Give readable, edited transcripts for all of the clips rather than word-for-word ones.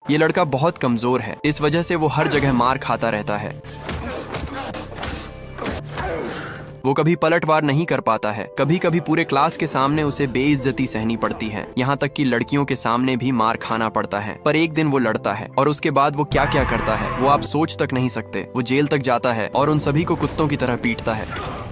ये लड़का बहुत कमजोर है, इस वजह से वो हर जगह मार खाता रहता है। वो कभी पलटवार नहीं कर पाता है। कभी कभी पूरे क्लास के सामने उसे बेइज्जती सहनी पड़ती है, यहाँ तक कि लड़कियों के सामने भी मार खाना पड़ता है। पर एक दिन वो लड़ता है और उसके बाद वो क्या क्या करता है वो आप सोच तक नहीं सकते। वो जेल तक जाता है और उन सभी को कुत्तों की तरह पीटता है।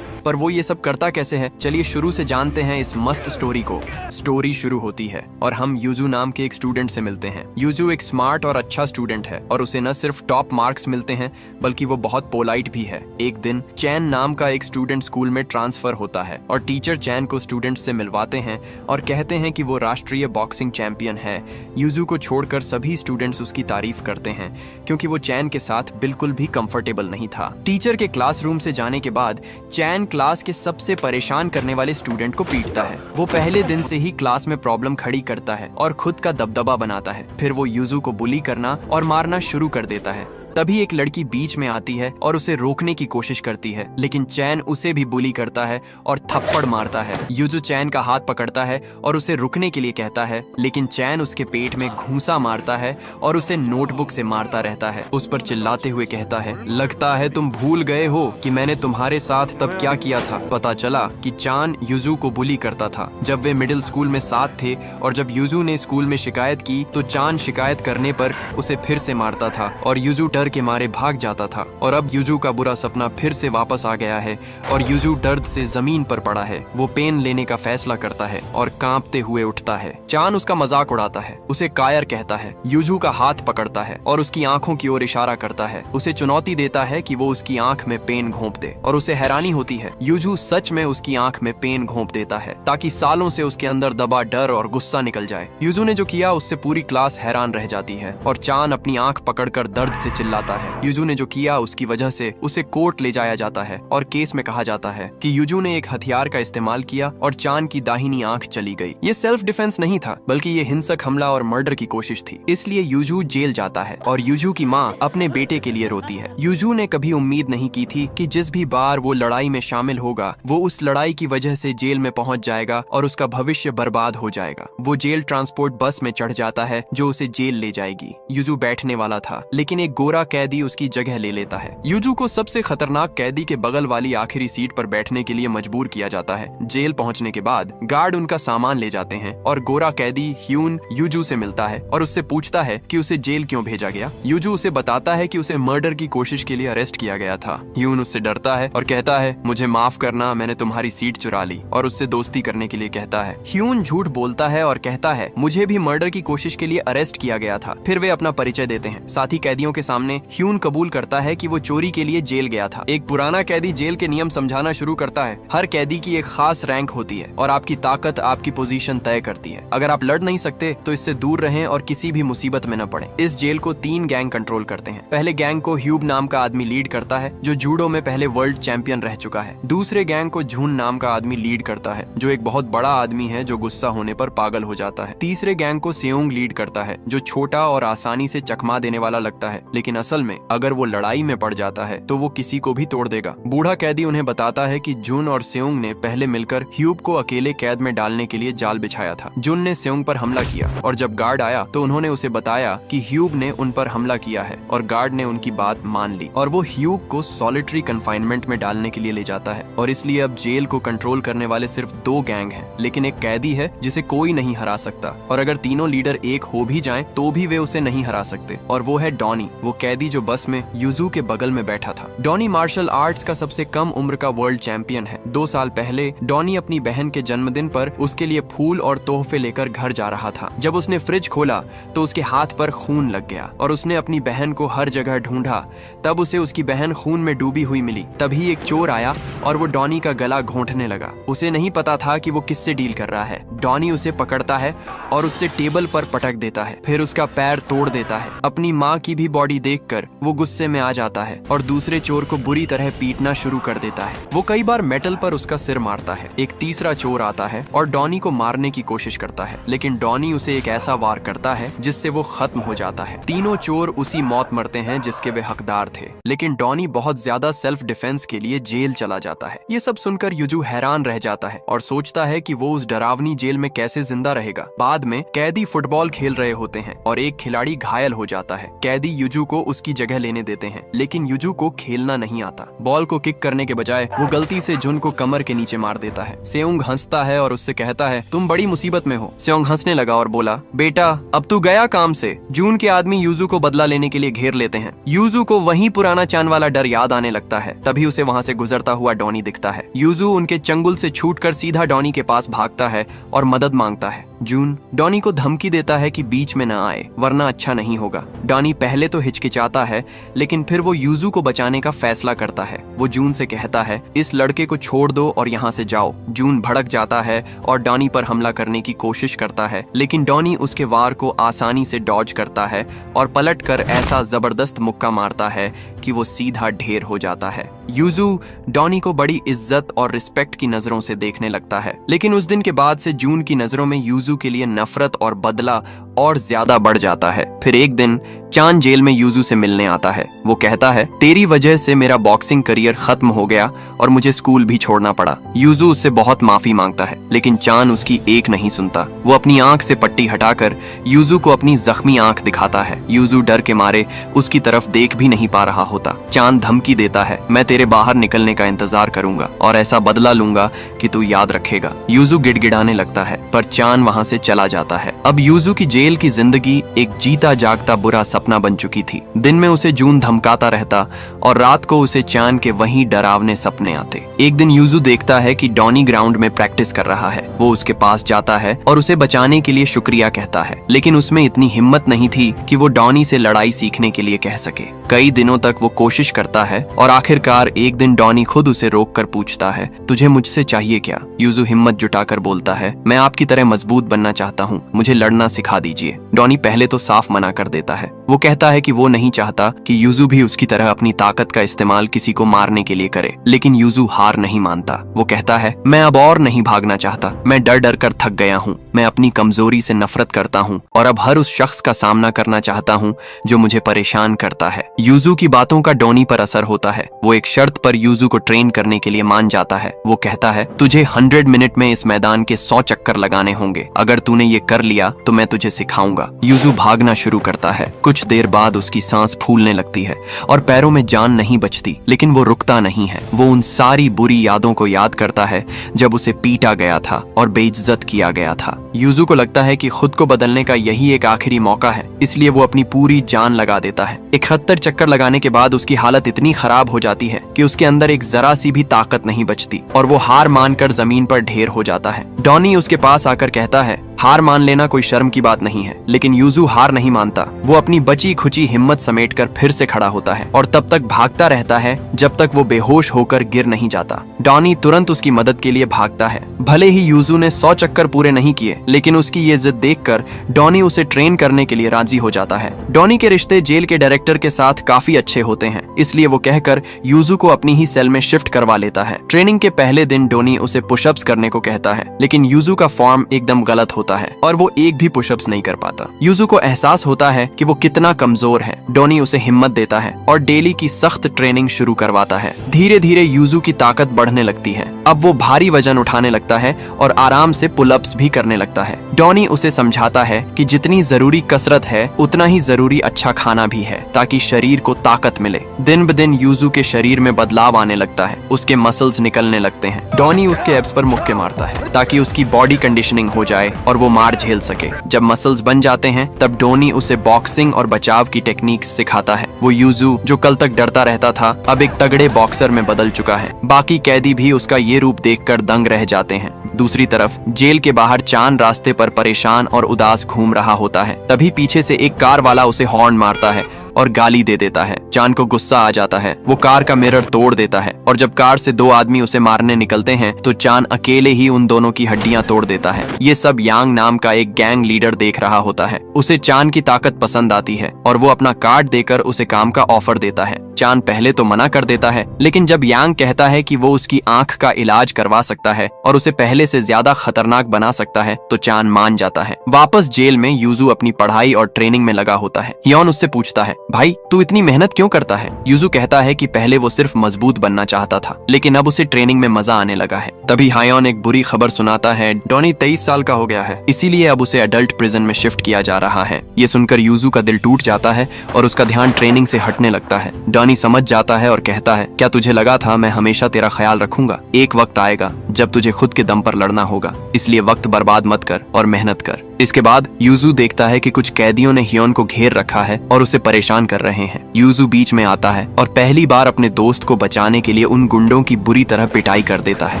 पर वो ये सब करता कैसे है, चलिए शुरू से जानते हैं इस मस्त स्टोरी को। स्टोरी शुरू होती है और हम यूजू नाम के एक स्टूडेंट से मिलते हैं। यूजू एक स्मार्ट और अच्छा स्टूडेंट है और उसे न सिर्फ टॉप मार्क्स मिलते हैं बल्कि वो बहुत पोलाइट भी है। एक दिन चैन नाम का एक स्टूडेंट स्कूल में ट्रांसफर होता है और टीचर चैन को स्टूडेंट से मिलवाते हैं और कहते हैं कि वो राष्ट्रीय बॉक्सिंग चैंपियन है। यूजू को छोड़कर सभी स्टूडेंट्स उसकी तारीफ करते हैं क्योंकि वो चैन के साथ बिल्कुल भी कंफर्टेबल नहीं था। टीचर के क्लासरूम से जाने के बाद चैन क्लास के सबसे परेशान करने वाले स्टूडेंट को पीटता है। वो पहले दिन से ही क्लास में प्रॉब्लम खड़ी करता है और खुद का दबदबा बनाता है। फिर वो यूजू को बुली करना और मारना शुरू कर देता है। तभी एक लड़की बीच में आती है और उसे रोकने की कोशिश करती है, लेकिन चैन उसे भी बुली करता है और थप्पड़ मारता है। यूजू चैन का हाथ पकड़ता है और उसे रुकने के लिए कहता है, लेकिन चैन उसके पेट में घूंसा मारता है और उसे नोटबुक से मारता रहता है। उस पर चिल्लाते हुए कहता है, लगता है तुम भूल गए हो कि मैंने तुम्हारे साथ तब क्या किया था। पता चला कि चान यूजू को बुली करता था जब वे मिडिल स्कूल में साथ थे, और जब यूजू ने स्कूल में शिकायत की तो चान शिकायत करने पर उसे फिर से मारता था और यूजू डर के मारे भाग जाता था। और अब यूजू का बुरा सपना फिर से वापस आ गया है और यूजू दर्द से जमीन पर पड़ा है। वो पेन लेने का फैसला करता है और कांपते हुए उठता है। चान उसका मजाक उड़ाता है, उसे कायर कहता है। यूजू का हाथ पकड़ता है और उसकी आंखों की ओर इशारा करता है। उसे चुनौती देता है कि वो उसकी आंख में पेन घोंप दे और उसे हैरानी होती है यूजू सच में उसकी आंख में पेन घोंप देता है ताकि सालों से उसके अंदर दबा डर और गुस्सा निकल जाए। यूजू ने जो किया उससे पूरी क्लास हैरान रह जाती है और चान अपनी आंख पकड़कर दर्द से चिल्लाता है। यूजू ने जो किया उसकी वजह से उसे कोर्ट ले जाया जाता है और केस में कहा जाता है कि यूजू ने एक हथियार का इस्तेमाल किया और चान की दाहिनी आंख चली गई। ये सेल्फ डिफेंस नहीं था बल्कि ये हिंसक हमला और मर्डर की कोशिश थी। इसलिए यूजू जेल जाता है और यूजू की माँ अपने बेटे के लिए रोती है। यूजू ने कभी उम्मीद नहीं की थी कि जिस भी बार वो लड़ाई में शामिल होगा वो उस लड़ाई की वजह से जेल में पहुंच जाएगा और उसका भविष्य बर्बाद हो जाएगा। वो जेल ट्रांसपोर्ट बस में चढ़ जाता है जो उसे जेल ले जाएगी। यूजू बैठने वाला था लेकिन एक गोरा कैदी उसकी जगह ले लेता है। यूजू को सबसे खतरनाक कैदी के बगल वाली आखिरी सीट पर बैठने के लिए मजबूर किया जाता है। जेल पहुंचने के बाद गार्ड उनका सामान ले जाते हैं और गोरा कैदी ह्यून यूजू से मिलता है और उससे पूछता है कि उसे जेल क्यों भेजा गया। यूजू उसे बताता है कि उसे मर्डर की कोशिश के लिए अरेस्ट किया गया था। ह्यून उससे डरता है और कहता है, मुझे माफ करना, मैंने तुम्हारी सीट चुरा ली, और उससे दोस्ती करने के लिए कहता है। ह्यून झूठ बोलता है और कहता है, मुझे भी मर्डर की कोशिश के लिए अरेस्ट किया गया था। फिर वे अपना परिचय देते हैं। साथी कैदियों के सामने ह्यून कबूल करता है कि वो चोरी के लिए जेल गया था। एक पुराना कैदी जेल के नियम समझाना शुरू करता है। हर कैदी की एक खास रैंक होती है और आपकी ताकत आपकी पोजीशन तय करती है। अगर आप लड़ नहीं सकते तो इससे दूर रहें और किसी भी मुसीबत में न पड़े। इस जेल को 3 गैंग कंट्रोल करते हैं। पहले गैंग को ह्यूब नाम का आदमी लीड करता है जो जूडो में पहले वर्ल्ड चैंपियन रह चुका है। दूसरे गैंग को झून नाम का आदमी लीड करता है जो एक बहुत बड़ा आदमी है जो गुस्सा होने पर पागल हो जाता है। तीसरे गैंग को सेओंग लीड करता है जो छोटा और आसानी से चकमा देने वाला लगता है, लेकिन असल में अगर वो लड़ाई में पड़ जाता है तो वो किसी को भी तोड़ देगा। बूढ़ा कैदी उन्हें बताता है कि जुन और सेओंग ने पहले मिलकर ह्यूब को अकेले कैद में डालने के लिए जाल बिछाया था। जुन ने सेओंग पर हमला किया और जब गार्ड आया तो उन्होंने उसे बताया कि ह्यूब ने उन पर हमला किया है और गार्ड ने उनकी बात मान ली और वो ह्यूब को सॉलिटरी कन्फाइनमेंट में डालने के लिए ले जाता है। और इसलिए अब जेल को कंट्रोल करने वाले सिर्फ 2 गैंग हैं, लेकिन एक कैदी है जिसे कोई नहीं हरा सकता, और अगर तीनों लीडर एक हो भी जाएं तो भी वे उसे नहीं हरा सकते, और वो है डॉनी, वो कैदी जो बस में यूजू के बगल में बैठा था। डॉनी मार्शल आर्ट्स का सबसे कम उम्र का वर्ल्ड चैंपियन है। 2 साल पहले डॉनी अपनी बहन के जन्मदिन पर उसके लिए फूल और तोहफे लेकर घर जा रहा था। जब उसने फ्रिज खोला तो उसके हाथ पर खून लग गया और उसने अपनी बहन को हर जगह ढूंढा। तब उसे उसकी बहन खून में डूबी हुई मिली। तभी एक चोर आया और वो डॉनी का गला घोंटने लगा। उसे नहीं पता था कि वो किससे डील कर रहा है। डॉनी उसे पकड़ता है और उससे टेबल पर पटक देता है, फिर उसका पैर तोड़ देता है। अपनी माँ की भी बॉडी देख देखकर वो गुस्से में आ जाता है और दूसरे चोर को बुरी तरह पीटना शुरू कर देता है। वो कई बार मेटल पर उसका सिर मारता है। एक तीसरा चोर आता है और डॉनी को मारने की कोशिश करता है, लेकिन डॉनी उसे एक ऐसा वार करता है जिससे वो खत्म हो जाता है। तीनों चोर उसी मौत मरते हैं जिसके वे हकदार थे, लेकिन डॉनी बहुत ज्यादा सेल्फ डिफेंस के लिए जेल चला जाता है। ये सब सुनकर युजू हैरान रह जाता है और सोचता है कि वो उस डरावनी जेल में कैसे जिंदा रहेगा। बाद में कैदी फुटबॉल खेल रहे होते हैं और एक खिलाड़ी घायल हो जाता है। कैदी युजू को उसकी जगह लेने देते हैं, लेकिन युजू को खेलना नहीं आता। बॉल को किक करने के बजाय वो गलती से जुन को कमर के नीचे मार देता है। सेउंग हंसता है और उससे कहता है, तुम बड़ी मुसीबत में हो। सेउंग हंसने लगा और बोला, बेटा अब तू गया काम से। जून के आदमी यूजू को बदला लेने के लिए घेर लेते हैं। यूजू को वही पुराना चांद वाला डर याद आने लगता है। तभी उसे वहाँ से गुजरता हुआ डॉनी दिखता है। यूजू उनके चंगुल से छूटकर सीधा डॉनी के पास भागता है और मदद मांगता है। जून डॉनी को धमकी देता है कि बीच में न आए वरना अच्छा नहीं होगा। डॉनी पहले तो हिचकिचाता है, लेकिन फिर वो यूजू को बचाने का फैसला करता है। वो जून से कहता है, इस लड़के को छोड़ दो और यहाँ से जाओ। जून भड़क जाता है और डॉनी पर हमला करने की कोशिश करता है, लेकिन डॉनी उसके वार को आसानी से डॉज करता है और पलटकर ऐसा जबरदस्त मुक्का मारता है कि वो सीधा ढेर हो जाता है। यूजू डॉनी को बड़ी इज्जत और रिस्पेक्ट की नजरों से देखने लगता है, लेकिन उस दिन के बाद से जून की नजरों में यूजू के लिए नफरत और बदला और ज्यादा बढ़ जाता है। फिर एक दिन चांद जेल में यूजू से मिलने आता है। वो कहता है, तेरी वजह से मेरा बॉक्सिंग करियर खत्म हो गया और मुझे स्कूल भी छोड़ना पड़ा। यूजू उससे बहुत माफी मांगता है, लेकिन चांद उसकी एक नहीं सुनता। वो अपनी आंख से पट्टी हटाकर यूजू को अपनी जख्मी आंख दिखाता है। यूजू डर के मारे उसकी तरफ देख भी नहीं पा रहा होता। चांद धमकी देता है, मैं तेरे बाहर निकलने का इंतजार करूंगा और ऐसा बदला लूंगा कि तू याद रखेगा। यूजू गिड़गिड़ाने लगता है, पर चांद वहां से चला जाता है। अब यूजू की जेल की जिंदगी एक जीता जागता बुरा सपना बन चुकी थी। दिन में उसे जून धमकाता रहता और रात को उसे चांद के वही डरावने सपने आते। एक दिन यूजू देखता है कि डॉनी ग्राउंड में प्रैक्टिस कर रहा है। वो उसके पास जाता है और उसे बचाने के लिए शुक्रिया कहता है, लेकिन उसमें इतनी हिम्मत नहीं थी कि वो डॉनी से लड़ाई सीखने के लिए कह सके। कई दिनों तक वो कोशिश करता है और आखिरकार एक दिन डॉनी खुद उसे रोक कर पूछता है, तुझे मुझसे चाहिए क्या? यूजू हिम्मत जुटाकर बोलता है, मैं आपकी तरह मजबूत बनना चाहता हूँ, मुझे लड़ना सिखा दीजिए। डॉनी पहले तो साफ मना कर देता है। वो कहता है कि वो नहीं चाहता कि यूजू भी उसकी तरह अपनी ताकत का इस्तेमाल किसी को मारने के लिए करे, लेकिन यूजू हार नहीं मानता। वो कहता है, मैं अब और नहीं भागना चाहता, मैं डर डर कर थक गया हूँ, मैं अपनी कमजोरी से नफरत करता हूँ और अब हर उस शख्स का सामना करना चाहता हूँ जो मुझे परेशान करता है। यूजू की बातों का डॉनी पर असर होता है। वो एक शर्त पर यूजू को ट्रेन करने के लिए मान जाता है। वो कहता है, तुझे 100 मिनट में इस मैदान के 100 चक्कर लगाने होंगे। अगर तूने ये कर लिया तो मैं तुझे सिखाऊंगा। यूजू भागना शुरू करता है। कुछ देर बाद उसकी सांस फूलने लगती है और पैरों में जान नहीं बचती, लेकिन वो रुकता नहीं है। वो उन सारी बुरी यादों को याद करता है जब उसे पीटा गया था और बेइज्जत किया गया था। यूजू को लगता है कि खुद को बदलने का यही एक आखिरी मौका है, इसलिए वो अपनी पूरी जान लगा देता है। 71 चक्कर लगाने के बाद उसकी हालत इतनी खराब हो जाती है कि उसके अंदर एक जरा सी भी ताकत नहीं बचती और वो हार मानकर जमीन पर ढेर हो जाता है। डॉनी उसके पास आकर कहता है, हार मान लेना कोई शर्म की बात नहीं है, लेकिन यूजू हार नहीं मानता। वो अपनी बची खुची हिम्मत समेटकर फिर से खड़ा होता है और तब तक भागता रहता है जब तक वो बेहोश होकर गिर नहीं जाता। डॉनी तुरंत उसकी मदद के लिए भागता है। भले ही यूजू ने 100 चक्कर पूरे नहीं किए, लेकिन उसकी ये जिद देखकर डॉनी उसे ट्रेन करने के लिए राजी हो जाता है। डॉनी के रिश्ते जेल के डायरेक्टर के साथ काफी अच्छे होते हैं, इसलिए वो कहकर यूजू को अपनी ही सेल में शिफ्ट करवा लेता है। ट्रेनिंग के पहले दिन डॉनी उसे पुशअप्स करने को कहता है, लेकिन यूजू का फॉर्म एकदम गलत होता है और वो एक भी पुशअप्स नहीं कर पाता। यूजू को एहसास होता है कि वो कितना कमजोर है। डॉनी उसे हिम्मत देता है और डेली की सख्त ट्रेनिंग शुरू करवाता है। धीरे धीरे यूजू की ताकत बढ़ने लगती है। अब वो भारी वजन उठाने लगता है और आराम से पुलअप्स भी करने लगता है। डॉनी उसे समझाता है कि जितनी जरूरी कसरत है उतना ही जरूरी अच्छा खाना भी है, ताकि शरीर को ताकत मिले। दिन ब दिन यूजू के शरीर में बदलाव आने लगता है। उसके मसल्स निकलने लगते हैं। डॉनी उसके एब्स पर मुक्के मारता है ताकि उसकी बॉडी कंडीशनिंग हो जाए और वो मार झेल सके। जब मसल्स बन जाते हैं तब डॉनी उसे बॉक्सिंग और बचाव की टेक्निक्स सिखाता है। वो यूजू जो कल तक डरता रहता था अब एक तगड़े बॉक्सर में बदल चुका है। बाकी कैदी भी उसका ये रूप देखकर दंग रह जाते हैं। दूसरी तरफ जेल के बाहर चांद रास्ते पर परेशान और उदास घूम रहा होता है। तभी पीछे से एक कार वाला उसे हॉर्न मारता है और गाली दे देता है। चान को गुस्सा आ जाता है, वो कार का मिरर तोड़ देता है और जब कार से 2 आदमी उसे मारने निकलते हैं तो चान अकेले ही उन दोनों की हड्डियां तोड़ देता है। ये सब यांग नाम का एक गैंग लीडर देख रहा होता है। उसे चान की ताकत पसंद आती है और वो अपना कार्ड देकर उसे काम का ऑफर देता है। चान पहले तो मना कर देता है, लेकिन जब यांग कहता है कि वो उसकी आंख का इलाज करवा सकता है और उसे पहले से ज्यादा खतरनाक बना सकता है तो चान मान जाता है। वापस जेल में यूजू अपनी पढ़ाई और ट्रेनिंग में लगा होता है। हियोन उससे पूछता है, भाई तू इतनी मेहनत क्यों करता है? यूजू कहता है कि पहले वो सिर्फ मजबूत बनना चाहता था, लेकिन अब उसे ट्रेनिंग में मजा आने लगा है। तभी हायोन एक बुरी खबर सुनाता है, डॉनी 23 साल का हो गया है, इसीलिए अब उसे एडल्ट प्रिजन में शिफ्ट किया जा रहा है। ये सुनकर यूजू का दिल टूट जाता है और उसका ध्यान ट्रेनिंग से हटने लगता है। डॉनी समझ जाता है और कहता है, क्या तुझे लगा था मैं हमेशा तेरा ख्याल रखूंगा? एक वक्त आएगा जब तुझे खुद के दम पर लड़ना होगा, इसलिए वक्त बर्बाद मत कर और मेहनत कर। इसके बाद यूजू देखता है कि कुछ कैदियों ने हियोन को घेर रखा है और उसे परेशान कर रहे हैं। यूजू बीच में आता है और पहली बार अपने दोस्त को बचाने के लिए उन गुंडों की बुरी तरह पिटाई कर देता है।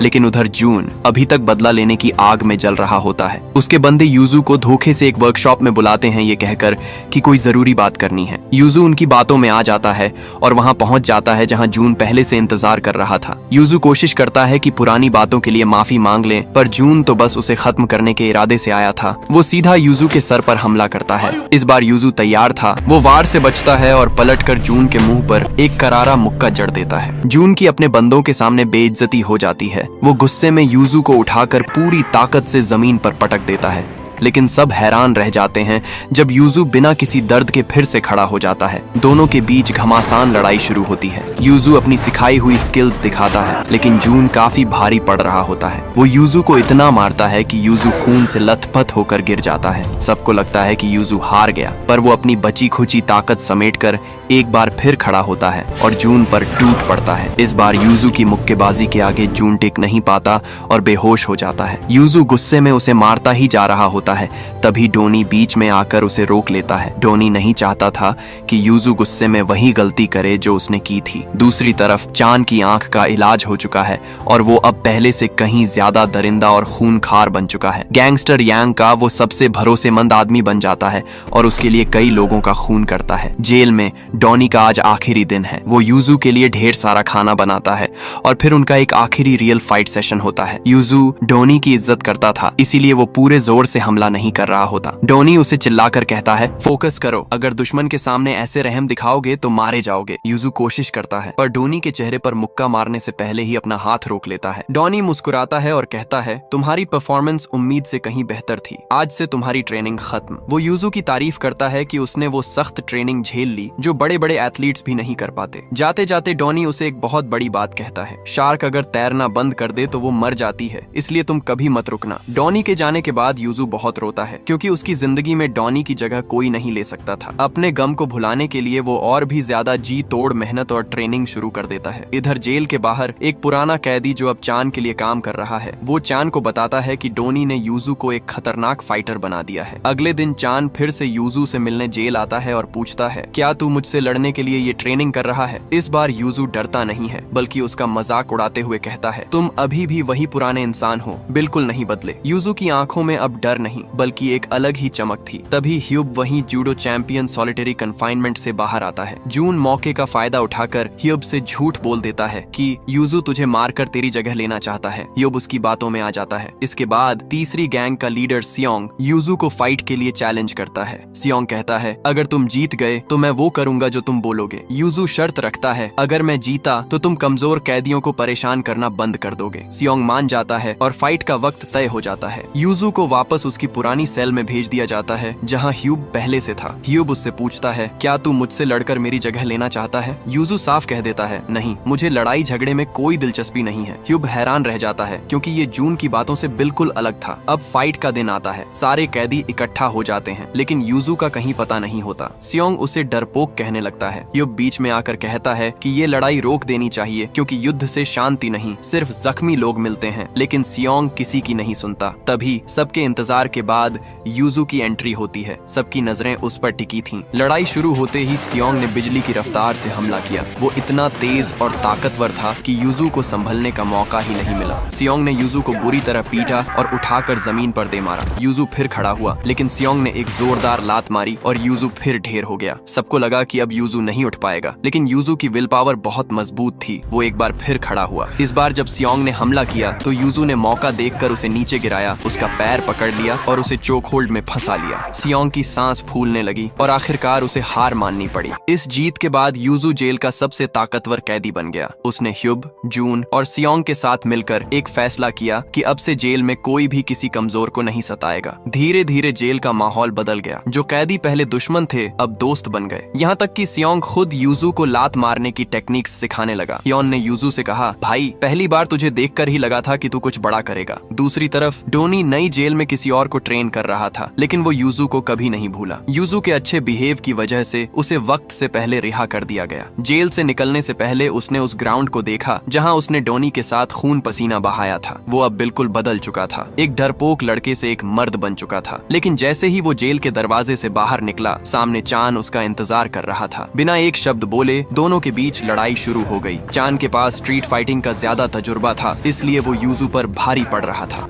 लेकिन उधर जून अभी तक बदला लेने की आग में जल रहा होता है। उसके बंदे यूजू को धोखे से एक वर्कशॉप में बुलाते हैं, ये कहकर कि कोई जरूरी बात करनी है। यूजू उनकी बातों में आ जाता है और वहाँ पहुंच जाता है जहाँ जून पहले से इंतजार कर रहा था। यूजू कोशिश करता है कि पुरानी बातों के लिए माफी मांग ले, पर जून तो बस उसे खत्म करने के इरादे से आया था। वो सीधा यूजू के सर पर हमला करता है। इस बार यूजू तैयार था, वो वार से बचता है और पलटकर जून के मुंह पर एक करारा मुक्का जड़ देता है। जून की अपने बंदों के सामने बेइज्जती हो जाती है। वो गुस्से में यूजू को उठाकर पूरी ताकत से जमीन पर पटक देता है, लेकिन सब हैरान रह जाते हैं जब यूजू बिना किसी दर्द के फिर से खड़ा हो जाता है। दोनों के बीच घमासान लड़ाई शुरू होती है। यूजू अपनी सिखाई हुई स्किल्स दिखाता है, लेकिन जून काफी भारी पड़ रहा होता है। वो यूजू को इतना मारता है कि यूजू खून से लथपथ होकर गिर जाता है। सबको लगता है कि यूजू हार गया, पर वो अपनी बची खुची ताकत समेटकर एक बार फिर खड़ा होता है और जून पर टूट पड़ता है। इस बार यूजू की मुक्केबाजी के आगे जून टिक नहीं पाता और बेहोश हो जाता है। यूजू गुस्से में उसे मारता ही जा रहा होता है, तभी डोनी बीच में आकर उसे रोक लेता है। डोनी नहीं चाहता था कि यूजू गुस्से में वही गलती करे जो उसने की थी। दूसरी तरफ चान की आंख का इलाज हो चुका है और वो अब पहले से कहीं ज्यादा दरिंदा और खूनखार बन चुका है। गैंगस्टर यांग का वो सबसे भरोसेमंद आदमी बन जाता है और उसके लिए कई लोगों का खून करता है। जेल में डॉनी का आज आखिरी दिन है। वो यूजू के लिए ढेर सारा खाना बनाता है और फिर उनका एक आखिरी रियल फाइट सेशन होता है। यूजू डोनी की इज्जत करता था, इसीलिए वो पूरे जोर से हमला नहीं कर रहा होता। डोनी उसे चिल्लाकर कहता है, फोकस करो, अगर दुश्मन के सामने ऐसे रहम दिखाओगे तो मारे जाओगे। यूजू कोशिश करता है, पर डोनी के चेहरे पर मुक्का मारने से पहले ही अपना हाथ रोक लेता है। डोनी मुस्कुराता है और कहता है, तुम्हारी परफॉर्मेंस उम्मीद से कहीं बेहतर थी, आज से तुम्हारी ट्रेनिंग खत्म। वो यूजू की तारीफ करता है कि उसने वो सख्त ट्रेनिंग झेल ली जो बड़े बड़े एथलीट्स भी नहीं कर पाते। जाते जाते डोनी उसे एक बहुत बड़ी बात कहता है, शार्क अगर तैरना बंद कर दे तो वो मर जाती है, इसलिए तुम कभी मत रुकना। डोनी के जाने के बाद यूजू बहुत रोता है, क्योंकि उसकी जिंदगी में डॉनी की जगह कोई नहीं ले सकता था। अपने गम को भुलाने के लिए वो और भी ज्यादा जी तोड़ मेहनत और ट्रेनिंग शुरू कर देता है। इधर जेल के बाहर एक पुराना कैदी जो अब चान के लिए काम कर रहा है, वो चान को बताता है कि डोनी ने यूजू को एक खतरनाक फाइटर बना दिया है। अगले दिन चान फिर से यूजू से मिलने जेल आता है और पूछता है, क्या तू मुझसे लड़ने के लिए ये ट्रेनिंग कर रहा है? इस बार यूजू डरता नहीं है, बल्कि उसका मजाक उड़ाते हुए कहता है, तुम अभी भी वही पुराने इंसान हो, बिल्कुल नहीं बदले। यूजू की आंखों में अब डर नहीं बल्कि एक अलग ही चमक थी। तभी ह्यूब वहीं जूडो चैंपियन सॉलिटरी कन्फाइनमेंट से बाहर आता है। जून मौके का फायदा उठाकर ह्यूब से झूठ बोल देता है कि यूजू तुझे मारकर तेरी जगह लेना चाहता है। ह्यूब उसकी बातों में आ जाता है। इसके बाद तीसरी गैंग का लीडर सियोंग यूजू को फाइट के लिए चैलेंज करता है। सियोंग कहता है, अगर तुम जीत गए तो मैं वो करूंगा जो तुम बोलोगे। यूजू शर्त रखता है, अगर मैं जीता तो तुम कमजोर कैदियों को परेशान करना बंद कर दोगे। सियोंग मान जाता है और फाइट का वक्त तय हो जाता है। यूजू को वापस उसकी पुरानी सेल में भेज दिया जाता है जहां ह्यूब पहले से था। ह्यूब उससे पूछता है, क्या तू मुझसे लड़कर मेरी जगह लेना चाहता है? यूजू साफ कह देता है, नहीं, मुझे लड़ाई झगड़े में कोई दिलचस्पी नहीं है। ह्यूब हैरान रह जाता है क्योंकि ये जून की बातों से बिल्कुल अलग था। अब फाइट का दिन आता है, सारे कैदी इकट्ठा हो जाते हैं, लेकिन यूजू का कहीं पता नहीं होता। सियोंग उसे डरपोक कहने लगता है। ह्यूब बीच में आकर कहता है कि ये लड़ाई रोक देनी चाहिए क्योंकि युद्ध से शांति नहीं, सिर्फ जख्मी लोग मिलते हैं। लेकिन सियोंग किसी की नहीं सुनता। तभी सबके इंतजार के बाद यूजू की एंट्री होती है। सबकी नजरें उस पर टिकी थीं। लड़ाई शुरू होते ही सियोंग ने बिजली की रफ्तार से हमला किया। वो इतना तेज और ताकतवर था कि यूजू को संभलने का मौका ही नहीं मिला। सियोंग ने यूजू को बुरी तरह पीटा और उठाकर जमीन पर दे मारा। यूजू फिर खड़ा हुआ, लेकिन सियोंग ने एक जोरदार लात मारी और यूजू फिर ढेर हो गया। सबको लगा कि अब यूजू नहीं उठ पाएगा, लेकिन यूजू की विल पावर बहुत मजबूत थी। वो एक बार फिर खड़ा हुआ। इस बार जब सियोंग ने हमला किया तो यूजू ने मौका देखकर उसे नीचे गिराया, उसका पैर पकड़ लिया और उसे चोक होल्ड में फंसा लिया। सियोंग की सांस फूलने लगी और आखिरकार उसे हार माननी पड़ी। इस जीत के बाद यूजू जेल का सबसे ताकतवर कैदी बन गया। उसने ह्युब, जून और सियोंग के साथ मिलकर एक फैसला किया कि अब से जेल में कोई भी किसी कमजोर को नहीं सताएगा। धीरे धीरे जेल का माहौल बदल गया। जो कैदी पहले दुश्मन थे अब दोस्त बन गए। यहाँ तक कि सियोंग खुद यूजू को लात मारने की टेक्निक्स सिखाने लगा। हियोन ने यूजू से कहा, भाई पहली बार तुझे देखकर ही लगा था कि तू कुछ बड़ा करेगा। दूसरी तरफ डोनी नई जेल में किसी और को ट्रेन कर रहा था, लेकिन वो यूजू को कभी नहीं भूला। यूजू के अच्छे बिहेव की वजह से उसे वक्त से पहले रिहा कर दिया गया। जेल से निकलने से पहले उसने उस ग्राउंड को देखा जहां उसने डोनी के साथ खून पसीना बहाया था। वो अब बिल्कुल बदल चुका था। एक डरपोक लड़के से एक मर्द बन चुका था। लेकिन जैसे ही वो जेल के दरवाजे से बाहर निकला, सामने चान उसका इंतजार कर रहा था। बिना एक शब्द बोले दोनों के बीच लड़ाई शुरू हो गई। चान के पास स्ट्रीट फाइटिंग का ज्यादा तजुर्बा था, इसलिए वो यूजू पर भारी पड़ रहा था।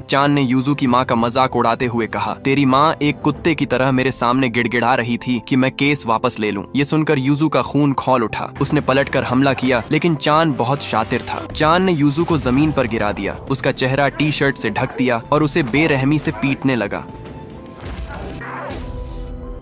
चान ने यूजू की माँ का मजाक उड़ाते हुए कहा, तेरी माँ एक कुत्ते की तरह मेरे सामने गिड़गिड़ा रही थी कि मैं केस वापस ले लूं। ये सुनकर यूजू का खून खौल उठा। उसने पलटकर हमला किया, लेकिन चान बहुत शातिर था। चान ने यूजू को जमीन पर गिरा दिया, उसका चेहरा टी शर्ट से ढक दिया और उसे बेरहमी से पीटने लगा।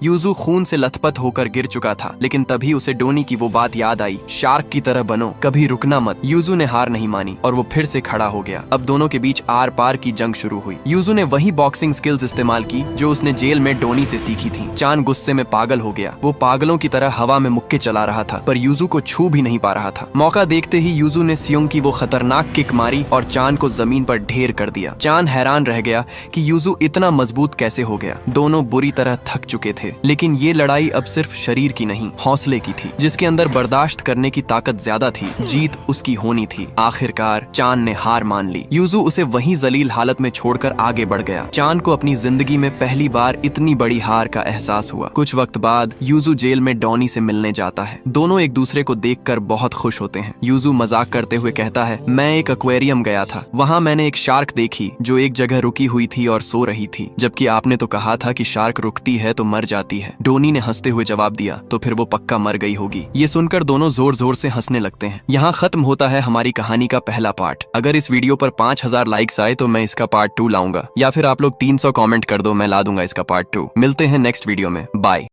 यूजू खून से लथपथ होकर गिर चुका था, लेकिन तभी उसे डोनी की वो बात याद आई, शार्क की तरह बनो, कभी रुकना मत। यूजू ने हार नहीं मानी और वो फिर से खड़ा हो गया। अब दोनों के बीच आर पार की जंग शुरू हुई। यूजू ने वही बॉक्सिंग स्किल्स इस्तेमाल की जो उसने जेल में डोनी से सीखी थी। चान गुस्से में पागल हो गया। वो पागलों की तरह हवा में मुक्के चला रहा था, पर यूजू को छू भी नहीं पा रहा था। मौका देखते ही यूजू ने सियोंग की वो खतरनाक किक मारी और चान को जमीन पर ढेर कर दिया। चान हैरान रह गया कि यूजू इतना मजबूत कैसे हो गया। दोनों बुरी तरह थक चुके थे, लेकिन ये लड़ाई अब सिर्फ शरीर की नहीं, हौसले की थी। जिसके अंदर बर्दाश्त करने की ताकत ज्यादा थी, जीत उसकी होनी थी। आखिरकार चान ने हार मान ली। यूजू उसे वहीं जलील हालत में छोड़कर आगे बढ़ गया। चान को अपनी जिंदगी में पहली बार इतनी बड़ी हार का एहसास हुआ। कुछ वक्त बाद यूजू जेल में डॉनी से मिलने जाता है। दोनों एक दूसरे को देखकर बहुत खुश होते हैं। यूजू मजाक करते हुए कहता है, मैं एक एक्वेरियम गया था, वहाँ मैंने एक शार्क देखी जो एक जगह रुकी हुई थी और सो रही थी, जबकि आपने तो कहा था कि शार्क रुकती है तो मर जाती है। डोनी ने हंसते हुए जवाब दिया, तो फिर वो पक्का मर गई होगी। ये सुनकर दोनों जोर जोर से हंसने लगते हैं। यहाँ खत्म होता है हमारी कहानी का पहला पार्ट। अगर इस वीडियो पर 5000 लाइक्स आए तो मैं इसका पार्ट 2 लाऊंगा, या फिर आप लोग 300 कमेंट कर दो, मैं ला दूंगा इसका पार्ट 2। मिलते हैं नेक्स्ट वीडियो में। बाय।